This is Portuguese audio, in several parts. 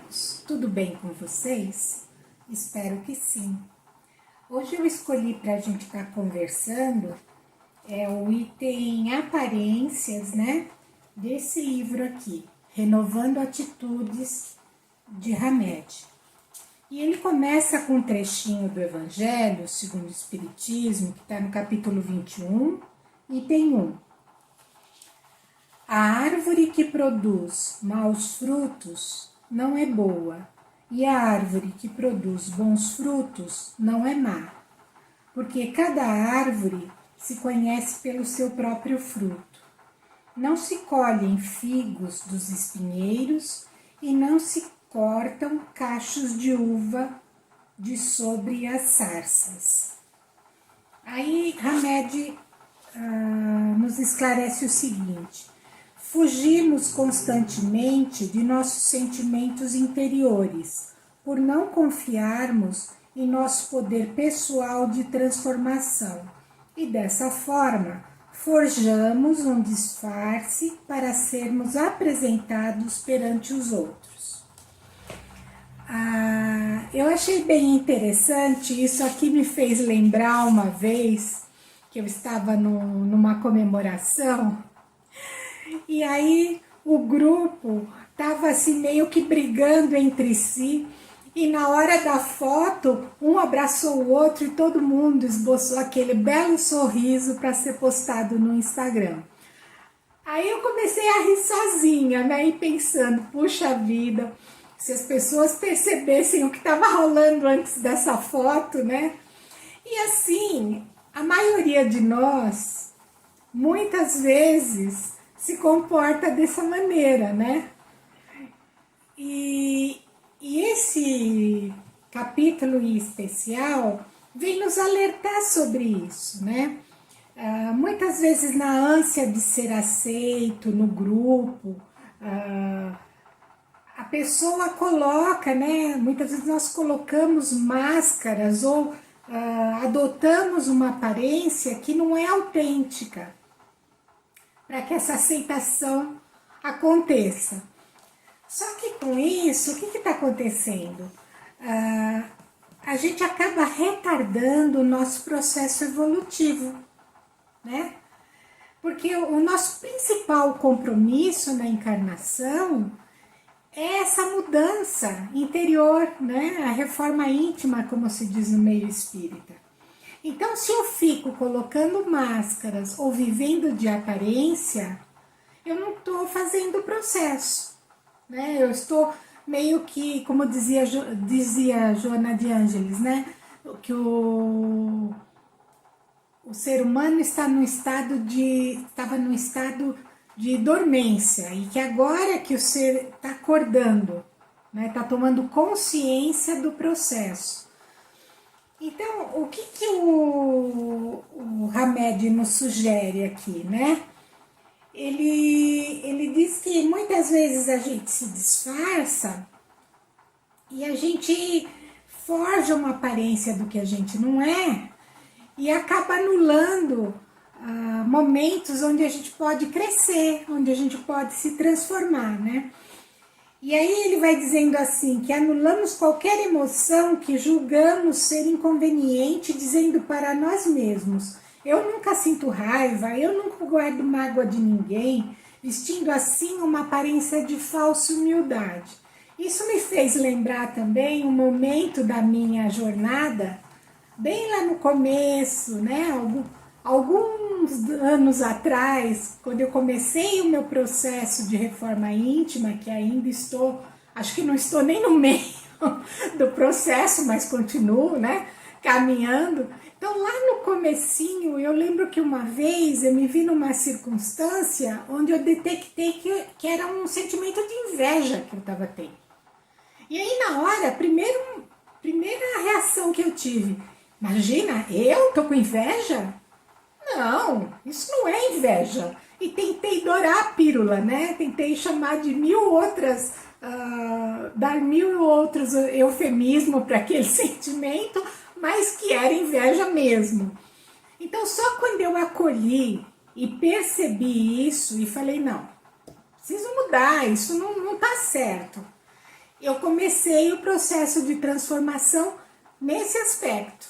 amigos, tudo bem com vocês? Espero que sim. Hoje eu escolhi para a gente estar conversando o item aparências, né? Desse livro aqui, Renovando Atitudes, de Hamed. E ele começa com um trechinho do Evangelho segundo o Espiritismo, que está no capítulo 21, item 1. A árvore que produz maus frutos não é boa, e a árvore que produz bons frutos não é má, porque cada árvore se conhece pelo seu próprio fruto. Não se colhem figos dos espinheiros e não se cortam cachos de uva de sobre as sarças. Aí Hamed nos esclarece o seguinte: fugimos constantemente de nossos sentimentos interiores, por não confiarmos em nosso poder pessoal de transformação, e dessa forma forjamos um disfarce para sermos apresentados perante os outros. Eu achei bem interessante, isso aqui me fez lembrar uma vez que eu estava numa comemoração. E aí o grupo estava assim meio que brigando entre si, e na hora da foto um abraçou o outro e todo mundo esboçou aquele belo sorriso para ser postado no Instagram. Aí eu comecei a rir sozinha, né, e pensando, puxa vida, se as pessoas percebessem o que estava rolando antes dessa foto, né? E assim, a maioria de nós, muitas vezes, se comporta dessa maneira, né? E esse capítulo em especial vem nos alertar sobre isso, né? Muitas vezes na ânsia de ser aceito no grupo, a pessoa coloca, né? Muitas vezes nós colocamos máscaras ou adotamos uma aparência que não é autêntica, para que essa aceitação aconteça. Só que com isso, o que está acontecendo? A gente acaba retardando o nosso processo evolutivo, né? Porque o nosso principal compromisso na encarnação é essa mudança interior, né? A reforma íntima, como se diz no meio espírita. Então, se eu fico colocando máscaras ou vivendo de aparência, eu não estou fazendo o processo, né? Eu estou meio que, como dizia Joana de Ângeles, né? Que o ser humano estava num estado de dormência, e que agora que o ser está acordando, né? Está tomando consciência do processo. Então, o que o Hamed nos sugere aqui, né? Ele diz que muitas vezes a gente se disfarça e a gente forja uma aparência do que a gente não é e acaba anulando momentos onde a gente pode crescer, onde a gente pode se transformar, né? E aí ele vai dizendo assim, que anulamos qualquer emoção que julgamos ser inconveniente, dizendo para nós mesmos: eu nunca sinto raiva, eu nunca guardo mágoa de ninguém, vestindo assim uma aparência de falsa humildade. Isso me fez lembrar também um momento da minha jornada, bem lá no começo, né? Alguns anos atrás, quando eu comecei o meu processo de reforma íntima, que ainda estou, acho que não estou nem no meio do processo, mas continuo, né, caminhando. Então, lá no comecinho, eu lembro que uma vez eu me vi numa circunstância onde eu detectei que era um sentimento de inveja que eu estava tendo. E aí, na hora, a primeira reação que eu tive: imagina, eu tô com inveja? Não, isso não é inveja. E tentei dourar a pílula, né? Tentei chamar de dar mil outros eufemismos para aquele sentimento, mas que era inveja mesmo. Então, só quando eu acolhi e percebi isso e falei: não, preciso mudar, isso não tá certo. eu comecei o processo de transformação nesse aspecto,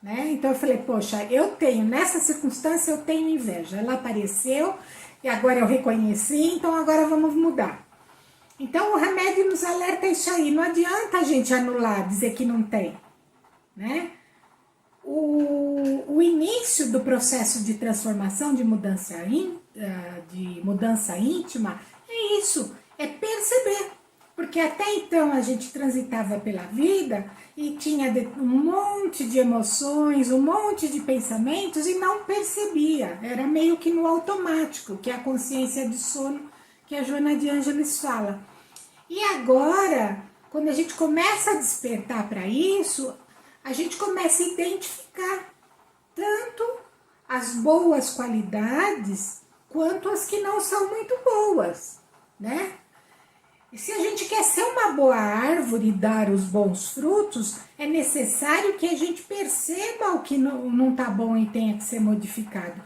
né? Então eu falei, poxa, eu tenho, nessa circunstância eu tenho inveja, ela apareceu e agora eu reconheci, então agora vamos mudar. Então o remédio nos alerta isso aí, não adianta a gente anular, dizer que não tem, né? O início do processo de transformação, de mudança íntima, é isso, é perceber. Porque até então a gente transitava pela vida e tinha um monte de emoções, um monte de pensamentos e não percebia. Era meio que no automático, que é a consciência de sono que a Joana de Ângeles fala. E agora, quando a gente começa a despertar para isso, a gente começa a identificar tanto as boas qualidades quanto as que não são muito boas, né? E se a gente quer ser uma boa árvore e dar os bons frutos, é necessário que a gente perceba o que não está bom e tenha que ser modificado.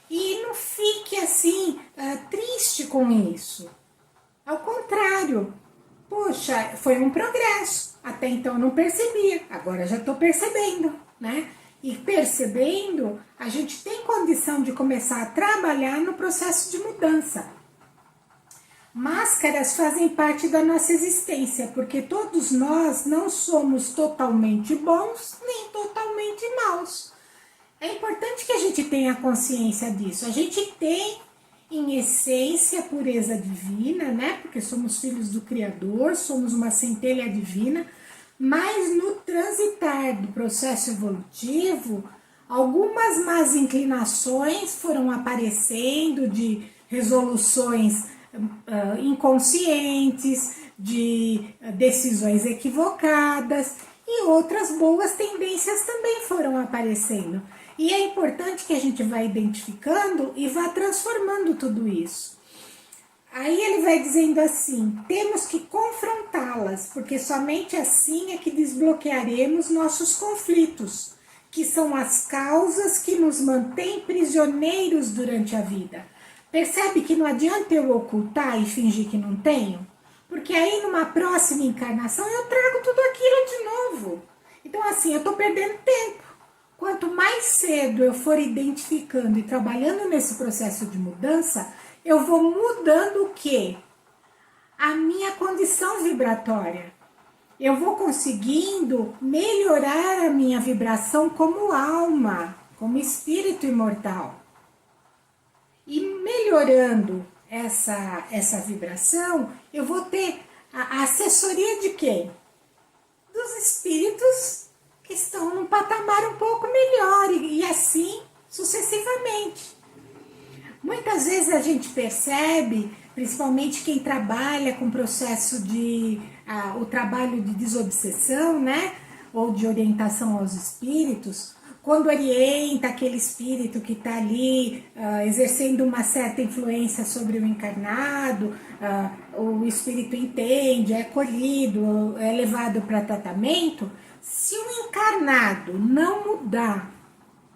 E não fique assim, triste com isso. Ao contrário, poxa, foi um progresso. Até então eu não percebia, agora já estou percebendo, né? E percebendo, a gente tem condição de começar a trabalhar no processo de mudança. Máscaras fazem parte da nossa existência, porque todos nós não somos totalmente bons nem totalmente maus. É importante que a gente tenha consciência disso. A gente tem, em essência, pureza divina, né? Porque somos filhos do Criador, somos uma centelha divina, mas no transitar do processo evolutivo, algumas más inclinações foram aparecendo de resoluções inconscientes, de decisões equivocadas e outras boas tendências também foram aparecendo. E é importante que a gente vá identificando e vá transformando tudo isso. Aí ele vai dizendo assim, temos que confrontá-las, porque somente assim é que desbloquearemos nossos conflitos, que são as causas que nos mantêm prisioneiros durante a vida. Percebe que não adianta eu ocultar e fingir que não tenho? Porque aí numa próxima encarnação eu trago tudo aquilo de novo. Então assim, eu estou perdendo tempo. Quanto mais cedo eu for identificando e trabalhando nesse processo de mudança, eu vou mudando o quê? A minha condição vibratória. Eu vou conseguindo melhorar a minha vibração como alma, como espírito imortal. E melhorando essa vibração, eu vou ter a assessoria de quem? Dos espíritos que estão num patamar um pouco melhor e assim sucessivamente. Muitas vezes a gente percebe, principalmente quem trabalha com o processo o trabalho de desobsessão, né? Ou de orientação aos espíritos, quando orienta aquele espírito que está ali exercendo uma certa influência sobre o encarnado, o espírito entende, é acolhido, é levado para tratamento. Se o encarnado não mudar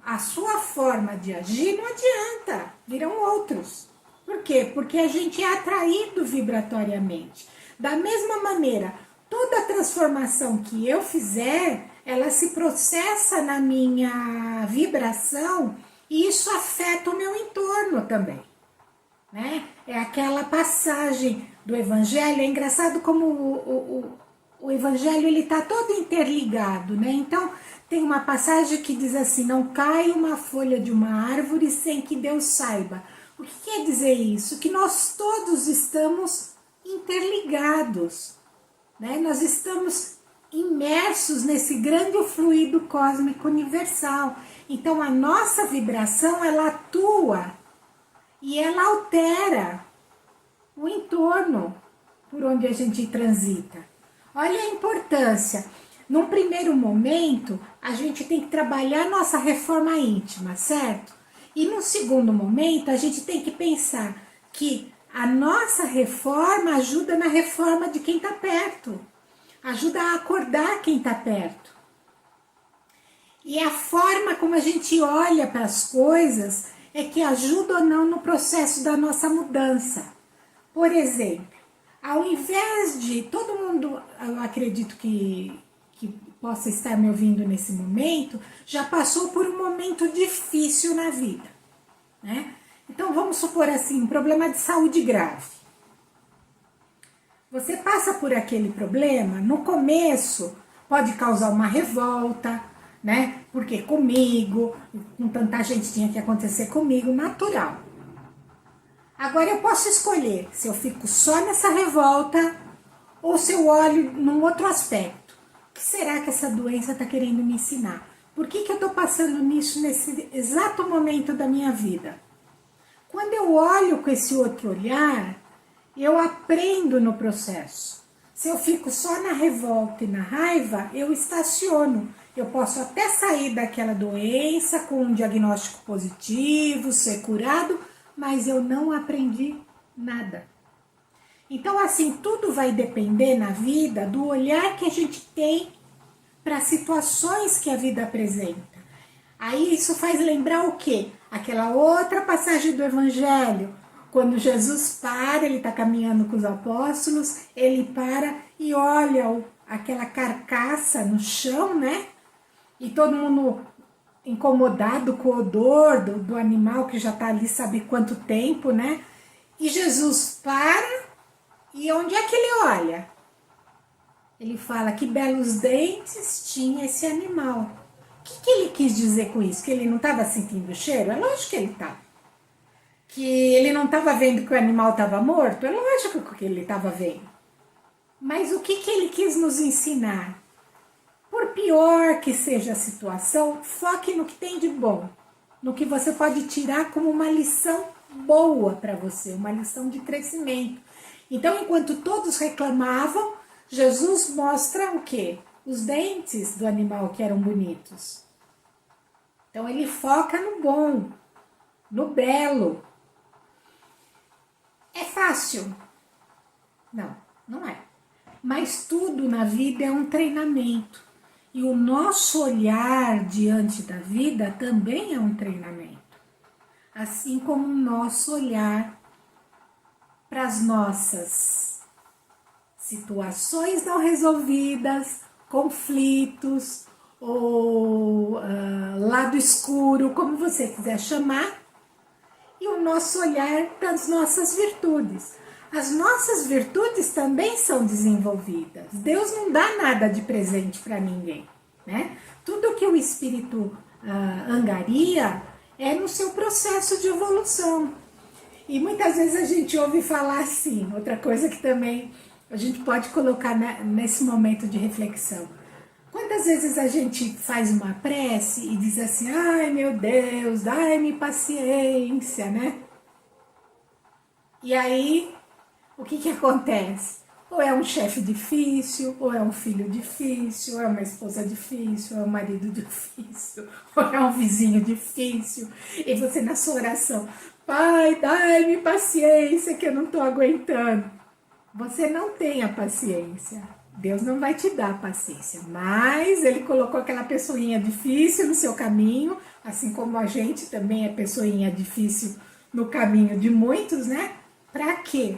a sua forma de agir, não adianta, virão outros. Por quê? Porque a gente é atraído vibratoriamente. Da mesma maneira, toda transformação que eu fizer, ela se processa na minha vibração e isso afeta o meu entorno também, né? É aquela passagem do Evangelho, é engraçado como o Evangelho ele está todo interligado, né? Então tem uma passagem que diz assim, não cai uma folha de uma árvore sem que Deus saiba. O que quer dizer isso? Que nós todos estamos interligados, né? Nós estamos imersos nesse grande fluido cósmico universal. Então a nossa vibração ela atua e ela altera o entorno por onde a gente transita. Olha a importância. Num primeiro momento, a gente tem que trabalhar nossa reforma íntima, certo? E no segundo momento, a gente tem que pensar que a nossa reforma ajuda na reforma de quem está perto. Ajuda a acordar quem está perto. E a forma como a gente olha para as coisas é que ajuda ou não no processo da nossa mudança. Por exemplo, ao invés de todo mundo eu acredito que possa estar me ouvindo nesse momento, já passou por um momento difícil na vida, né? Então vamos supor assim, um problema de saúde grave. Você passa por aquele problema, no começo pode causar uma revolta, né? Porque comigo, com tanta gente tinha que acontecer comigo, natural. Agora eu posso escolher se eu fico só nessa revolta ou se eu olho num outro aspecto. O que será que essa doença está querendo me ensinar? Por que eu estou passando nisso nesse exato momento da minha vida? Quando eu olho com esse outro olhar, eu aprendo no processo. Se eu fico só na revolta e na raiva, eu estaciono. Eu posso até sair daquela doença com um diagnóstico positivo, ser curado, mas eu não aprendi nada. Então, assim, tudo vai depender na vida do olhar que a gente tem para as situações que a vida apresenta. Aí isso faz lembrar o quê? Aquela outra passagem do Evangelho, quando Jesus para, ele está caminhando com os apóstolos, ele para e olha aquela carcaça no chão, né? E todo mundo incomodado com o odor do animal que já está ali sabe quanto tempo, né? E Jesus para, e onde é que ele olha? Ele fala que belos dentes tinha esse animal. O que ele quis dizer com isso? Que ele não estava sentindo o cheiro? É lógico que ele estava. Que ele não estava vendo que o animal estava morto? É lógico que ele estava vendo. Mas o que ele quis nos ensinar? Por pior que seja a situação, foque no que tem de bom. No que você pode tirar como uma lição boa para você, uma lição de crescimento. Então, enquanto todos reclamavam, Jesus mostra o quê? Os dentes do animal que eram bonitos. Então, ele foca no bom, no belo. É fácil? Não, não é. Mas tudo na vida é um treinamento. E o nosso olhar diante da vida também é um treinamento. Assim como o nosso olhar para as nossas situações não resolvidas, conflitos, ou lado escuro, como você quiser chamar, e o nosso olhar para as nossas virtudes. As nossas virtudes também são desenvolvidas. Deus não dá nada de presente para ninguém, né? Tudo que o espírito angaria é no seu processo de evolução. E muitas vezes a gente ouve falar assim, outra coisa que também a gente pode colocar nesse momento de reflexão. Quantas vezes a gente faz uma prece e diz assim, ai meu Deus, dai-me paciência, né? E aí, o que acontece? Ou é um chefe difícil, ou é um filho difícil, ou é uma esposa difícil, ou é um marido difícil, ou é um vizinho difícil. E você na sua oração, Pai, dai-me paciência que eu não estou aguentando. Você não tem a paciência. Deus não vai te dar paciência, mas ele colocou aquela pessoinha difícil no seu caminho, assim como a gente também é pessoinha difícil no caminho de muitos, né? Para quê?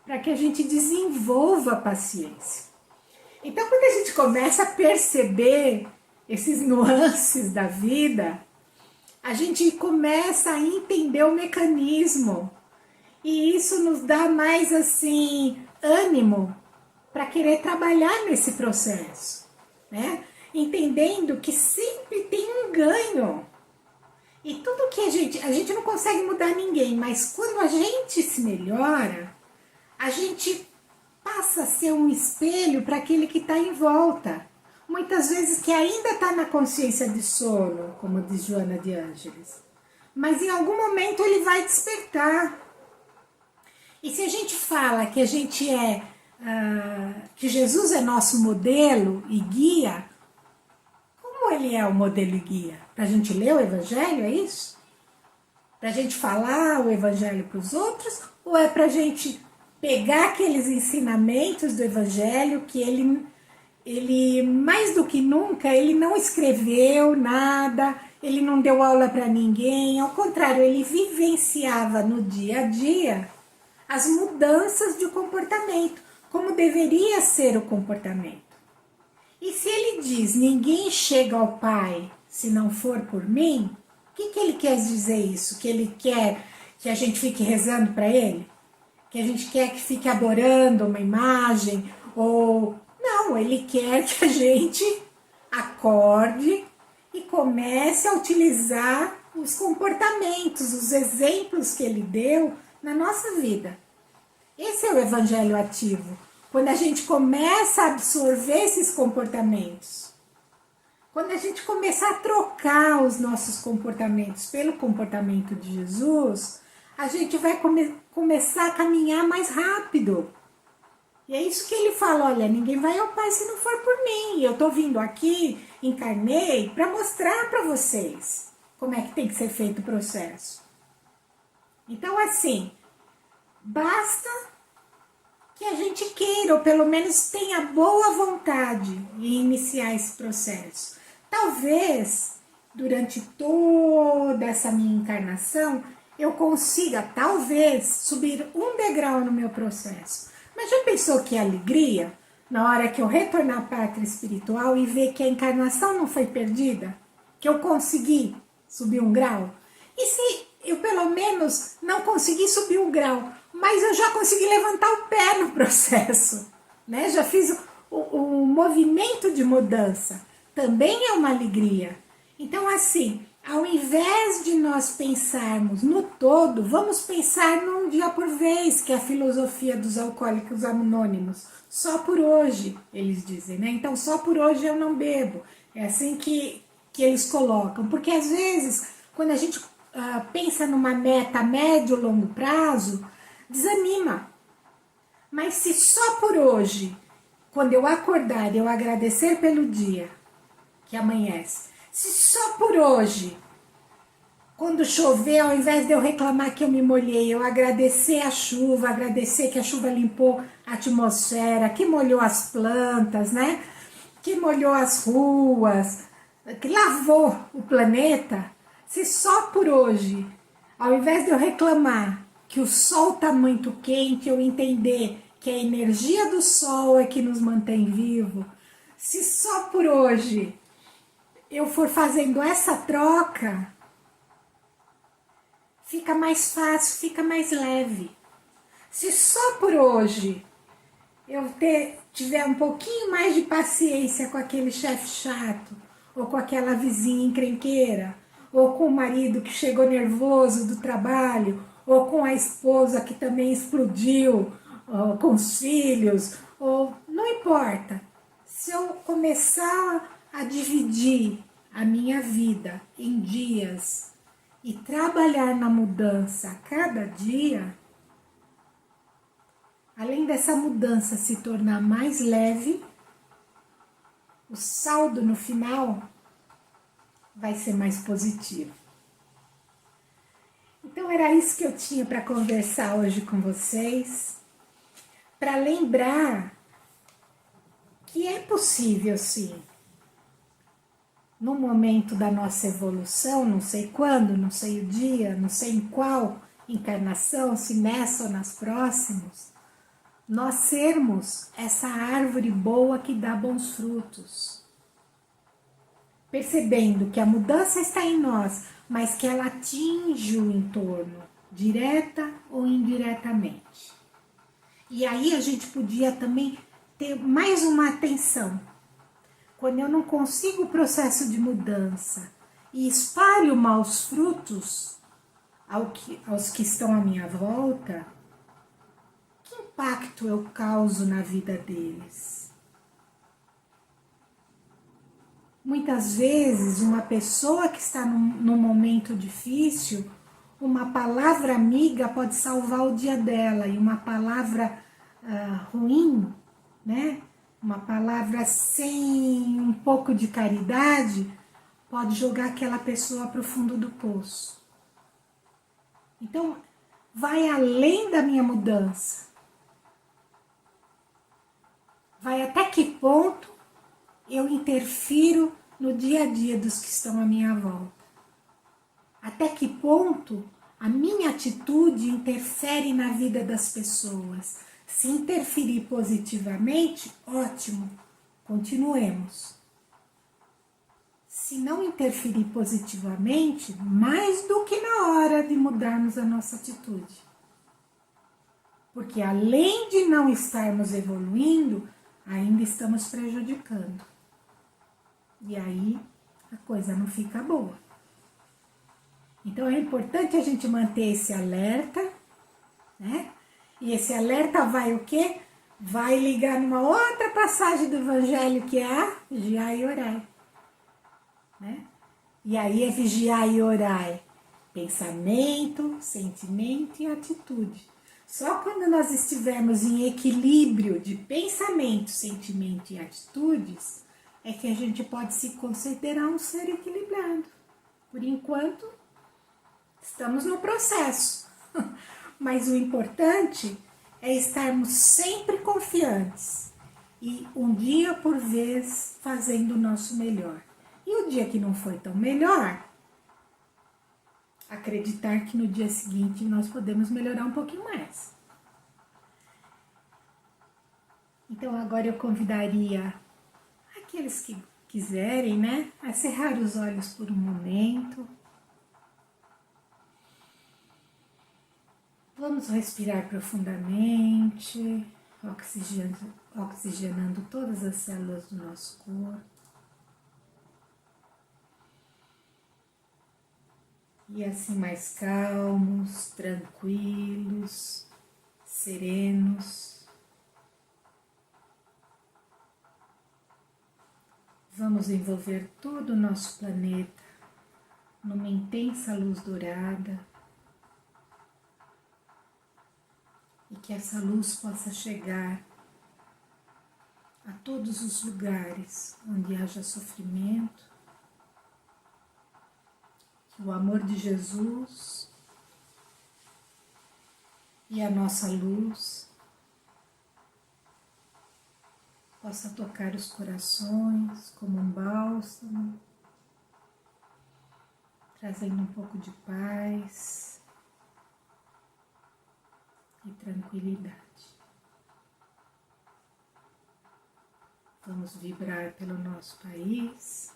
Para que a gente desenvolva a paciência. Então, quando a gente começa a perceber esses nuances da vida, a gente começa a entender o mecanismo. E isso nos dá mais, assim, ânimo para querer trabalhar nesse processo, né? Entendendo que sempre tem um ganho. E tudo que a gente não consegue mudar ninguém, mas quando a gente se melhora, a gente passa a ser um espelho para aquele que está em volta. Muitas vezes que ainda está na consciência de sono, como diz Joana de Ângeles. Mas em algum momento ele vai despertar. E se a gente fala que a gente que Jesus é nosso modelo e guia, como ele é o modelo e guia? Para a gente ler o Evangelho, é isso? Para a gente falar o Evangelho para os outros? Ou é para a gente pegar aqueles ensinamentos do Evangelho que ele, mais do que nunca, ele não escreveu nada, ele não deu aula para ninguém, ao contrário, ele vivenciava no dia a dia as mudanças de comportamento, como deveria ser o comportamento. E se ele diz, ninguém chega ao Pai se não for por mim, o que ele quer dizer isso? Que ele quer que a gente fique rezando para ele? Que a gente quer que fique adorando uma imagem? Ou não, ele quer que a gente acorde e comece a utilizar os comportamentos, os exemplos que ele deu na nossa vida. Esse é o evangelho ativo. Quando a gente começa a absorver esses comportamentos, quando a gente começar a trocar os nossos comportamentos pelo comportamento de Jesus, a gente vai começar a caminhar mais rápido. E é isso que ele fala, olha, ninguém vai ao Pai se não for por mim. Eu tô vindo aqui, encarnei, para mostrar para vocês como é que tem que ser feito o processo. Então, assim, basta que a gente queira, ou pelo menos tenha boa vontade em iniciar esse processo. Talvez, durante toda essa minha encarnação, eu consiga, talvez, subir um degrau no meu processo. Mas já pensou que alegria, na hora que eu retornar à pátria espiritual e ver que a encarnação não foi perdida? Que eu consegui subir um grau? E se eu, pelo menos, não consegui subir um grau, mas eu já consegui levantar o pé no processo, né? Já fiz o movimento de mudança. Também é uma alegria. Então, assim, ao invés de nós pensarmos no todo, vamos pensar num dia por vez, que é a filosofia dos alcoólicos anônimos. Só por hoje, eles dizem, né? Então, só por hoje eu não bebo. É assim que eles colocam. Porque, às vezes, quando a gente pensa numa meta a médio ou longo prazo, desanima. Mas se só por hoje, quando eu acordar e eu agradecer pelo dia que amanhece, se só por hoje, quando chover, ao invés de eu reclamar que eu me molhei, eu agradecer a chuva, agradecer que a chuva limpou a atmosfera, que molhou as plantas, né? Que molhou as ruas, que lavou o planeta, se só por hoje, ao invés de eu reclamar que o sol está muito quente, eu entender que a energia do sol é que nos mantém vivo, se só por hoje eu for fazendo essa troca, fica mais fácil, fica mais leve. Se só por hoje eu tiver um pouquinho mais de paciência com aquele chefe chato, ou com aquela vizinha encrenqueira, ou com o marido que chegou nervoso do trabalho, ou com a esposa que também explodiu, ou com os filhos, ou não importa. Se eu começar a dividir a minha vida em dias e trabalhar na mudança a cada dia, além dessa mudança se tornar mais leve, o saldo no final vai ser mais positivo. Então era isso que eu tinha para conversar hoje com vocês, para lembrar que é possível sim, no momento da nossa evolução, não sei quando, não sei o dia, não sei em qual encarnação, se nessa ou nas próximas, nós sermos essa árvore boa que dá bons frutos. Percebendo que a mudança está em nós, mas que ela atinge o entorno, direta ou indiretamente. E aí a gente podia também ter mais uma atenção. Quando eu não consigo o processo de mudança e espalho maus frutos aos que estão à minha volta, que impacto eu causo na vida deles? Muitas vezes, uma pessoa que está num momento difícil, uma palavra amiga pode salvar o dia dela, e uma palavra ruim, né? Uma palavra sem um pouco de caridade pode jogar aquela pessoa para o fundo do poço. Então, vai além da minha mudança. Vai até que ponto eu interfiro no dia a dia dos que estão à minha volta. Até que ponto a minha atitude interfere na vida das pessoas. Se interferir positivamente, ótimo, continuemos. Se não interferir positivamente, mais do que na hora de mudarmos a nossa atitude. Porque além de não estarmos evoluindo, ainda estamos prejudicando. E aí a coisa não fica boa. Então é importante a gente manter esse alerta, né? E esse alerta vai o quê? Vai ligar numa outra passagem do Evangelho, que é a vigiai e orai. Né? E aí é vigiar e orar, pensamento, sentimento e atitude. Só quando nós estivermos em equilíbrio de pensamento, sentimento e atitudes, é que a gente pode se considerar um ser equilibrado. Por enquanto, estamos no processo. Mas o importante é estarmos sempre confiantes e um dia por vez fazendo o nosso melhor. E o dia que não foi tão melhor, acreditar que no dia seguinte nós podemos melhorar um pouquinho mais. Então agora eu convidaria aqueles que quiserem, né, a cerrar os olhos por um momento. Vamos respirar profundamente, oxigenando todas as células do nosso corpo. E assim mais calmos, tranquilos, serenos. Vamos envolver todo o nosso planeta numa intensa luz dourada e que essa luz possa chegar a todos os lugares onde haja sofrimento. Que o amor de Jesus e a nossa luz possa tocar os corações como um bálsamo, trazendo um pouco de paz e tranquilidade. Vamos vibrar pelo nosso país.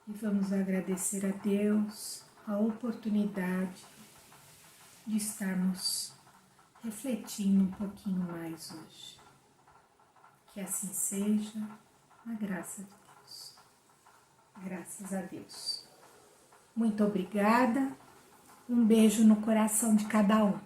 E vamos agradecer a Deus a oportunidade de estarmos refletindo um pouquinho mais hoje. Que assim seja, na graça de Deus. Graças a Deus. Muito obrigada. Um beijo no coração de cada um.